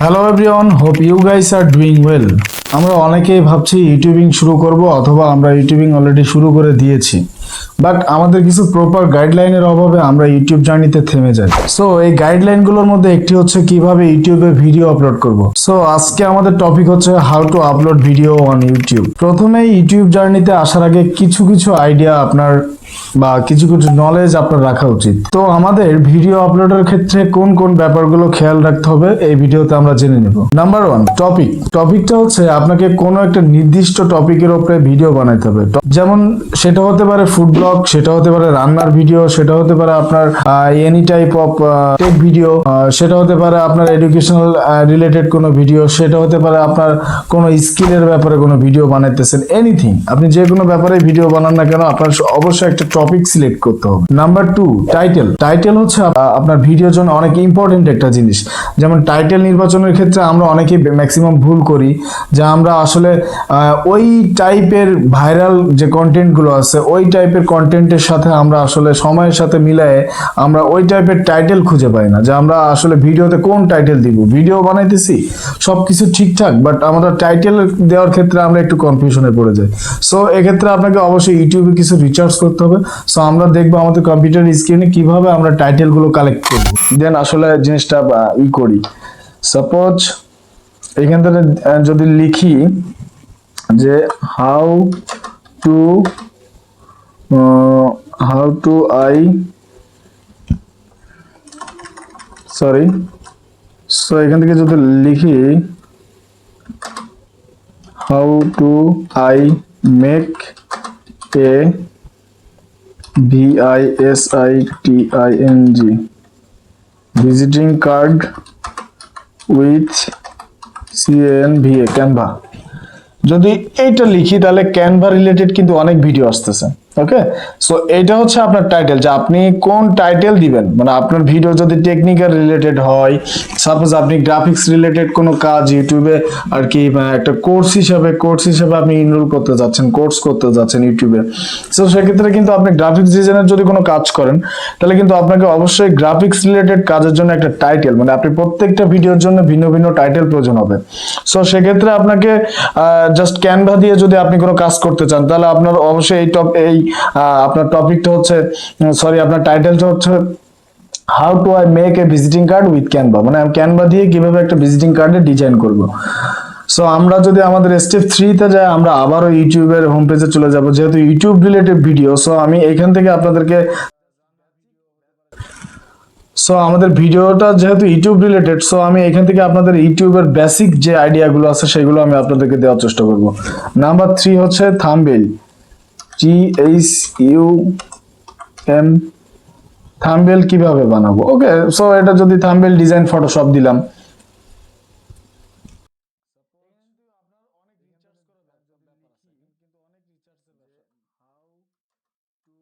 Hello everyone, hope you guys are doing well. আমরা অনেকেই ভাবছি ইউটিউবিং শুরু করব অথবা আমরা ইউটিউবিং অলরেডি শুরু করে দিয়েছি, বাট আমাদের কিছু প্রপার গাইডলাইনের অভাবে আমরা ইউটিউব জার্নিতে থেমে যাই। সো এই গাইডলাইনগুলোর মধ্যে একটি হচ্ছে কিভাবে ইউটিউবে ভিডিও আপলোড করব। সো আজকে আমাদের টপিক হচ্ছে how to upload video on YouTube. প্রথমে ইউটিউব জার্নিতে আসার আগে কিছু আইডিয়া আপনার বা কিছু নলেজ আপনার রাখা উচিত। তো আমাদের ভিডিও আপলোডের ক্ষেত্রে কোন কোন ব্যাপারগুলো খেয়াল রাখতে হবে এই ভিডিওতে আমরা জেনে নেব। নাম্বার 1, টপিকটা হচ্ছে আপনাকে কোনো একটা নির্দিষ্ট টপিকের উপরে ভিডিও বানাইতে হবে। যেমন সেটা হতে পারে ফুড ব্লগ, সেটা হতে পারে রান্নার ভিডিও, সেটা হতে পারে আপনার any type of take video, সেটা হতে পারে আপনার এডুকেশনাল রিলেটেড কোনো ভিডিও, সেটা হতে পারে আপনার কোনো স্কিলের ব্যাপারে কোনো ভিডিও বানাইতেছেন, এনিথিং। আপনি যে কোনো ব্যাপারে ভিডিও বানান না কেন আপনার অবশ্যই একটা টপিক সিলেক্ট করতে হবে। নাম্বার 2, টাইটেল হচ্ছে আপনার ভিডিওর জন্য অনেক ইম্পর্টেন্ট একটা জিনিস। যেমন টাইটেল নির্বাচনের ক্ষেত্রে আমরা অনেকেই ম্যাক্সিমাম ভুল করি, যে আমরা আসলে ওই টাইপের ভাইরাল যে কন্টেন্টগুলো আছে ওই টাইপের কন্টেন্টের সাথে আমরা আসলে সময়ের সাথে মিলায়ে আমরা ওই টাইপের টাইটেল খুঁজে পাই না, যে আমরা আসলে ভিডিওতে কোন টাইটেল দিব। ভিডিও বানাইতেছি সবকিছু ঠিকঠাক, বাট আমাদের টাইটেল দেওয়ার ক্ষেত্রে আমরা একটু কনফিউশনে পড়ে যাই। সো এক্ষেত্রে আপনাকে অবশ্যই ইউটিউবে কিছু রিসার্চ করতে হবে। সো আমরা দেখবো আমাদের কম্পিউটার স্ক্রিনে কিভাবে আমরা টাইটেলগুলো কালেক্ট করব, দেন আসলে জিনিসটা করি। সাপোজ এখান থেকে যদি লিখি যে how to I sorry so এখান থেকে যদি লিখি how to I make a VISITING visiting card with CANVA Canva, যদি এইটা লিখি তাহলে ক্যানভা রিলেটেড কিন্তু অনেক ভিডিও আসতেছে। ওকে, সো এইটা হচ্ছে আপনার টাইটেল, যে আপনি কোন টাইটেল দিবেন। মানে আপনার ভিডিও যদি টেকনিক্যাল রিলেটেড হয়, সাপোজ আপনি গ্রাফিক্স রিলেটেড কোনো কাজ ইউটিউবে আর কি একটা কোর্স হিসাবে আপনি ইনরোল করতে যাচ্ছেন, কোর্স করতে যাচ্ছেন ইউটিউবে, সো সেক্ষেত্রে কিন্তু আপনি গ্রাফিক্স ডিজাইনের যদি কোনো কাজ করেন তাহলে কিন্তু আপনাকে অবশ্যই গ্রাফিক্স রিলেটেড কাজের জন্য একটা টাইটেল, মানে আপনি প্রত্যেকটা ভিডিওর জন্য ভিন্ন ভিন্ন টাইটেল প্রয়োজন হবে। সো সেক্ষেত্রে আপনাকে জাস্ট ক্যানভা দিয়ে যদি আপনি কোনো কাজ করতে চান তাহলে আপনার অবশ্যই আপনার টপিকটা হচ্ছে আপনার টাইটেলটা হচ্ছে how to I make a visiting card with Canva, মানে আমি ক্যানভা দিয়ে কিভাবে একটা ভিজিটিং কার্ডের ডিজাইন করব। সো আমরা যদি আমাদের স্টেপ 3 তে যাই, আমরা আবারও ইউটিউবের হোম পেজে চলে যাব, যেহেতু ইউটিউব রিলেটেড ভিডিও। সো আমি এখান থেকে আপনাদেরকে আমাদের ভিডিওটা যেহেতু ইউটিউব রিলেটেড, সো আমি এখান থেকে আপনাদের ইউটিউবের বেসিক যে আইডিয়াগুলো আছে সেগুলো আমি আপনাদেরকে দেওয়ার চেষ্টা করব। নাম্বার 3 হচ্ছে থাম্বনেল, থাম্বনেল কিভাবে বানাবো। ওকে, সো এটা যদি থাম্বনেল ডিজাইন ফটোশপ দিলাম,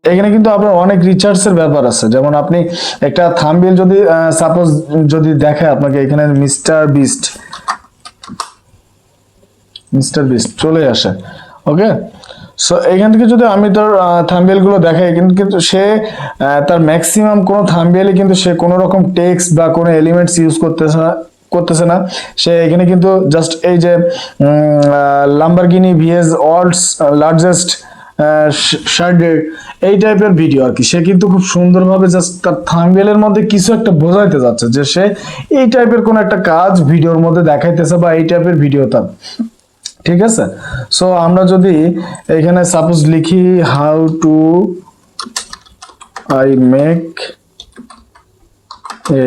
এখানে কিন্তু আপনার অনেক রিসার্চের ব্যাপার আছে। যেমন আপনি একটা থাম্বনেল যদি সাপোজ যদি দেখে আপনাকে এখানে মিস্টার বিস্ট চলে আসে। ওকে, সো এখান থেকে যদি আমি তার থাম্বনেল গুলো দেখাই, কিন্তু সে তার ম্যাক্সিমাম কোনো থাম্বনেলে কিন্তু সে কোনো রকম টেক্সট বা কোনো এলিমেন্টস ইউজ করতেছে না। সে এখানে কিন্তু জাস্ট এই যে লাম্বরগিনি ভিএস ওয়ার্ল্ডস লার্জেস্ট এই টাইপের ভিডিও আর কি, সে কিন্তু খুব সুন্দরভাবে জাস্ট তার থাম্বনেলের মধ্যে কিছু একটা বোঝাইতে যাচ্ছে, যে সে এই টাইপের কোন একটা কাজ ভিডিওর মধ্যে দেখাইতেছে বা এই টাইপের ভিডিও তার। ঠিক আছে, সো আমরা যদি এখানে সাপোজ লিখি how to I make A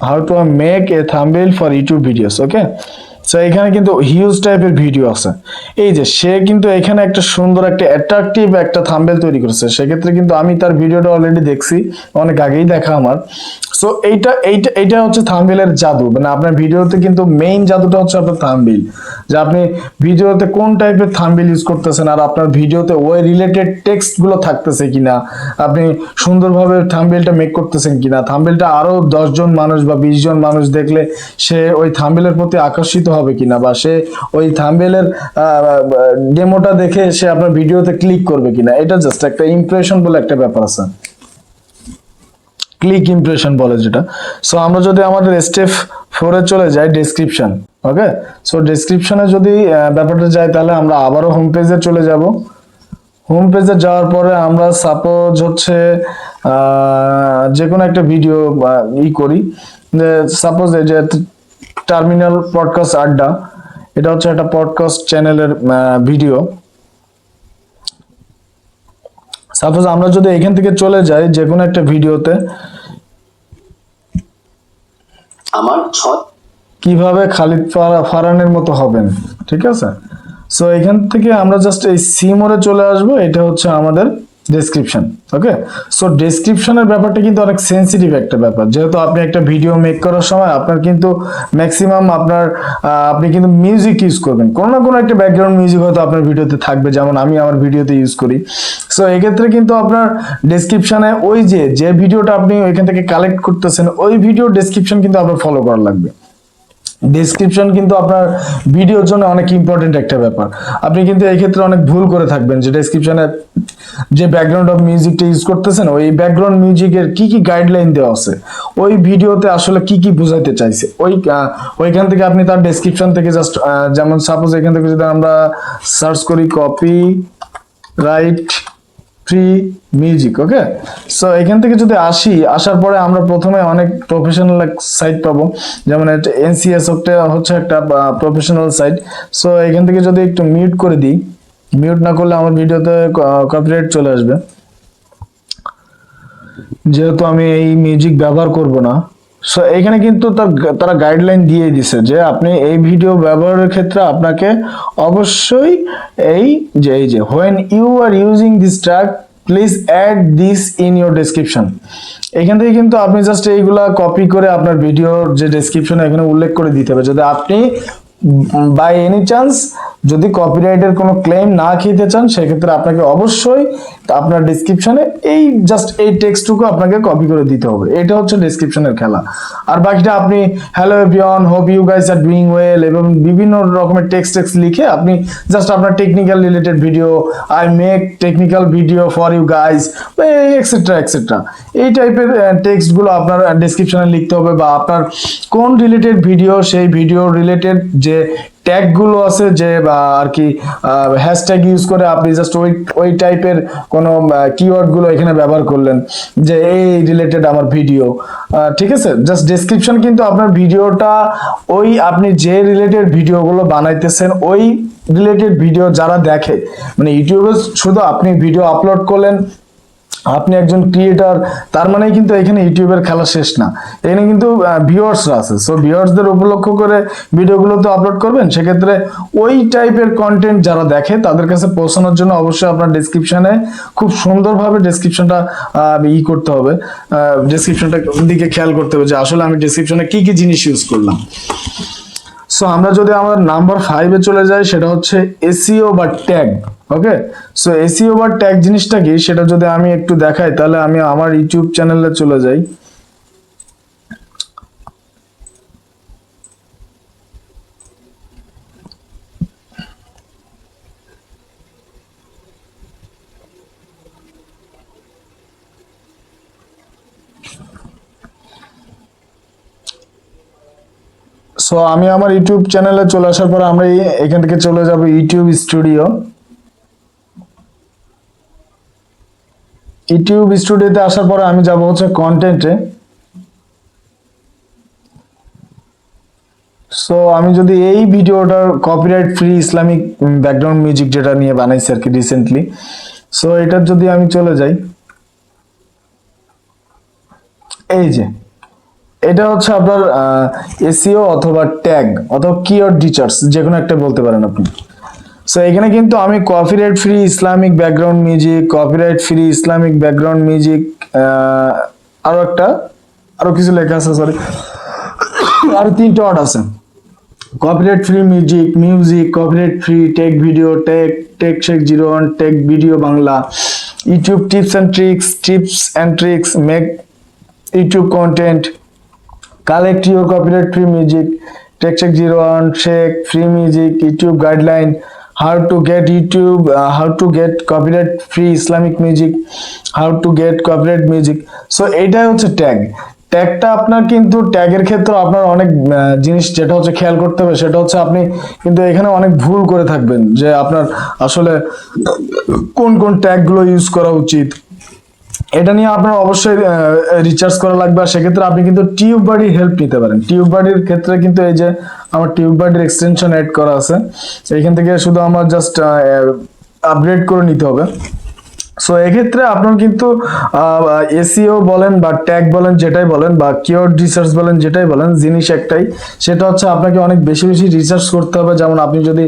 how to I make a thumbnail for YouTube videos. Okay, so এখানে কিন্তু হিউজ টাইপের ভিডিও আছে। এই যে সে কিন্তু এখানে একটা সুন্দর একটা অ্যাট্রাকটিভ একটা থাম্বনেল তৈরি করেছে। সেক্ষেত্রে কিন্তু আমি তার ভিডিওটা অলরেডি দেখছি, অনেক আগেই দেখা আমার। সো এইটা হচ্ছে থাম্বনেলের জাদু, মানে আপনার ভিডিওতে কিন্তু মেইন জাদুটা হচ্ছে আপনার থাম্বনেল, যে আপনি ভিডিওতে কোন টাইপের থাম্বনেল ইউজ করতেছেন আর আপনার ভিডিওতে ওই রিলেটেড টেক্সট গুলো থাকতেছে কিনা, আপনি সুন্দরভাবে থাম্বনেলটা মেক করতেছেন কিনা, থাম্বনেলটা আরো 10 জন মানুষ বা 20 জন মানুষ দেখলে সে ওই থাম্বনেলের প্রতি আকর্ষিত হবে কিনা, বা সে ওই থাম্বনেলের ডেমোটা দেখে সে আপনার ভিডিওতে ক্লিক করবে কিনা। এটা জাস্ট একটা ইমপ্রেশন বলে একটা ব্যাপার আছে। ক্লিক ইমপ্রেশন বলে যেটা। সো আমরা যদি আমাদের স্টেপ 4 এ চলে যাই, ডেসক্রিপশন। ওকে, সো ডেসক্রিপশনে যদি ব্যাপারটা যাই, তাহলে আমরা আবারও হোম পেজে চলে যাব। হোম পেজে যাওয়ার পরে আমরা সাপোজ হচ্ছে যে কোনো একটা ভিডিও করি, যে সাপোজ এই যে টার্মিনাল পডকাস্ট আড্ডা, এটা হচ্ছে একটা পডকাস্ট চ্যানেলের ভিডিও। সাপোজ আমরা যদি এখান থেকে চলে যাই যে কোনো একটা ভিডিওতে, আমার কিভাবে খালিদ ফারহানের মতো হবেন, ঠিক আছে। সো এখান থেকে আমরা জাস্ট এই সি মোডে চলে আসবো, এটা হচ্ছে আমাদের ডেসক্রিপশন। ওকে, সো ডেসক্রিপশনের ব্যাপারটা কিন্তু অনেক সেন্সিটিভ একটা ব্যাপার, যেহেতু আপনি একটা ভিডিও মেক করার সময় আপনার কিন্তু ম্যাক্সিমাম আপনি কিন্তু মিউজিক ইউজ করবেন, কোনো না কোনো একটা ব্যাকগ্রাউন্ড মিউজিক হয়তো আপনার ভিডিওতে থাকবে, যেমন আমি আমার ভিডিওতে ইউজ করি। সো এক্ষেত্রে কিন্তু আপনার ডেসক্রিপশনে ওই যে ভিডিওটা আপনি ওইখান থেকে কালেক্ট করতেছেন, ওই ভিডিও ডেসক্রিপশন কিন্তু আপনার ফলো করা লাগবে। ডেসক্রিপশন কিন্তু আপনার ভিডিওর জন্য অনেক ইম্পর্টেন্ট একটা ব্যাপার। আপনি কিন্তু এই ক্ষেত্রে অনেক ভুল করে থাকবেন, যে ডেসক্রিপশনে যে ব্যাকগ্রাউন্ড অফ মিউজিকটা ইউজ করতেছেন, ওই ব্যাকগ্রাউন্ড মিউজিকের কি কি গাইডলাইন দেওয়া আছে, ওই ভিডিওতে আসলে কি কি বোঝাইতে চাইছে, ওইখান থেকে আপনি তার ডেসক্রিপশন থেকে জাস্ট, যেমন সাপোজ এখান থেকে যদি আমরা সার্চ করি কপি রাইট ফ্রি মিউজিক। ওকে, সো এখান থেকে যদি আসার পরে আমরা প্রথমে অনেক প্রফেশনাল সাইট পাবো, যেমন এনসিএস হচ্ছে একটা প্রফেশনাল সাইট। সো এখান থেকে যদি একটু মিউট করে দিই, মিউট না করলে আমার ভিডিওতে কপিরাইট চলে আসবে, যেহেতু আমি এই মিউজিক ব্যবহার করব না। সো এখানে কিন্তু তারা গাইডলাইন দিয়ে দিছে যে আপনি এই ভিডিও ব্যবহারের ক্ষেত্রে আপনাকে অবশ্যই এই যে when you are using this track please add this in your description, এখান থেকে কিন্তু আপনি জাস্ট এইগুলা কপি করে আপনার ভিডিওর যে ডেসক্রিপশনে এখানে উল্লেখ করে দিতে হবে, যদি আপনি বাই এনি চান্স যদি কপিরাইটের কোনো ক্লেম না খেতে চান, সেক্ষেত্রে আপনাকে অবশ্যই আপনার ডেসক্রিপশনে জাস্ট এই টেক্সটটুকু আপনাকে কপি করে দিতে হবে। এটা হচ্ছে ডেসক্রিপশনের খেলা। আর বাকিটা আপনি hello everyone, hope you guys are doing well এবং বিভিন্ন রকমের টেক্সট লিখে আপনি জাস্ট আপনার technical related video, I make technical video for you guys etcetera etcetera, এই টাইপের টেক্সটগুলো আপনার ডেসক্রিপশনে লিখতে হবে, বা আপনার কোন রিলেটেড ভিডিও, সেই ভিডিও রিলেটেড যে ট্যাগ গুলো আছে, যে আর কি হ্যাশট্যাগ ইউজ করে আপনি জাস্ট ওই টাইপের কোন কিওয়ার্ড গুলো এখানে ব্যবহার করলেন, যে এই রিলেটেড আমার ভিডিও, ঠিক আছে। জাস্ট ডেসক্রিপশন কিন্তু আপনার ভিডিওটা আপনি যে রিলেটেড ভিডিওগুলো বানাইতেছেন, ওই রিলেটেড ভিডিও যারা দেখে, মানে ইউটিউবে শুধু আপনি ভিডিও আপলোড করলেন, আপনি একজন ক্রিয়েটর, তার মানে কিন্তু এখানে ইউটিউবের খেলা শেষ না, এখানে কিন্তু ভিউয়ার্সরা আছে। সো ভিউয়ার্সদের উপলক্ষ করে ভিডিওগুলো তো আপলোড করবেন, সেক্ষেত্রে ওই টাইপের কন্টেন্ট যারা দেখে তাদের কাছে পৌঁছানোর জন্য অবশ্যই আপনার ডেসক্রিপশনে খুব সুন্দরভাবে ডেসক্রিপশনটা করতে হবে, ডেসক্রিপশনটা দিকে খেয়াল করতে হবে যে আসলে আমি ডেসক্রিপশনে কি কি জিনিস ইউজ করলাম। সো আমরা যদি আমার নাম্বার 5 এ চলে যাই, সেটা হচ্ছে এসইও বা ট্যাগ। ওকে, সো এসইও বা ট্যাগ জিনিসটা কি সেটা যদি আমি একটু দেখাই, তাহলে আমি আমার ইউটিউব চ্যানেলে চলে যাই। সো আমি আমার ইউটিউব চ্যানেলে চলে আসার পর আমরা এখান থেকে চলে যাব ইউটিউব স্টুডিও। ইউটিউব স্টুডিওতে আসার পরে আমি যাব হচ্ছে কন্টেন্টে। সো আমি যদি এই ভিডিওটার copyright free Islamic background music যেটা নিয়ে বানাইছি আর কি রিসেন্টলি, সো এটার যদি আমি চলে যাই, এই যে এটা হচ্ছে আপনার এসইও অথবা ট্যাগ অথবা কিওয়ার্ড রিসার্চ, যে কোনো একটা বলতে পারেন আপনি। সো এখানে কিন্তু আমি copyright free Islamic background music, copyright free Islamic background music, আরো কিছু লেখা আছে, সরি আরো 3টে ওয়ার্ড আছে, copyright free music, copyright free tech video, tech Sheikh01, tech video Bangla, YouTube tips and tricks, make YouTube content, collect your copyright free music, Tech Sheikh01, Sheikh free music, YouTube guideline, how to get YouTube, how to get copyright free Islamic music, how to get copyright music. So এইটাই হচ্ছে tag. ট্যাগটা আপনার কিন্তু ট্যাগের ক্ষেত্রে আপনার অনেক জিনিস যেটা হচ্ছে খেয়াল করতে হবে, সেটা হচ্ছে আপনি কিন্তু এখানে অনেক ভুল করে থাকবেন যে আপনার আসলে কোন কোন ট্যাগগুলো ইউজ করা উচিত। এটা নিয়ে আপনার অবশ্যই রিসার্চ করা লাগবে। আর সেক্ষেত্রে আপনি কিন্তু টিউব বাডির হেল্প নিতে পারেন। টিউব বাডির ক্ষেত্রে কিন্তু এই যে আমার টিউব বাডির এক্সটেনশন অ্যাড করা আছে, এইখান থেকে শুধু আমার জাস্ট আপগ্রেড করে নিতে হবে। সো এক্ষেত্রে আপনার কিন্তু এসইও বলেন বা ট্যাগ বলেন যেটাই বলেন বা কিওয়ার্ড রিসার্চ বলেন যেটাই বলেন, জিনিস একটাই, সেটা হচ্ছে আপনাকে অনেক বেশি বেশি রিসার্চ করতে হবে। যেমন আপনি যদি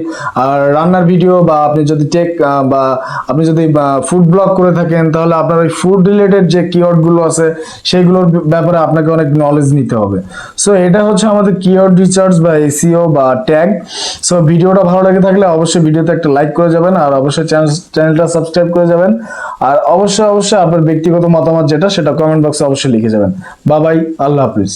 রান্নার ভিডিও বা আপনি যদি টেক বা আপনি যদি ফুড ব্লগ করে থাকেন, তাহলে আপনার ওই ফুড রিলেটেড যে কিওয়ার্ড গুলো আছে সেইগুলোর ব্যাপারে আপনাকে অনেক নলেজ নিতে হবে। সো এটা হচ্ছে আমাদের কিওয়ার্ড রিসার্চ বা এসইও বা ট্যাগ। সো ভিডিওটা ভালো লেগে থাকলে অবশ্যই ভিডিওতে একটা লাইক করে যাবেন, আর অবশ্যই চ্যানেলটা সাবস্ক্রাইব করে যাবেন। আর অবশ্যই আপনার ব্যক্তিগত মতামত যেটা সেটা কমেন্ট বক্সে অবশ্যই লিখে যাবেন। বাই বাই, আল্লাহ হাফিজ।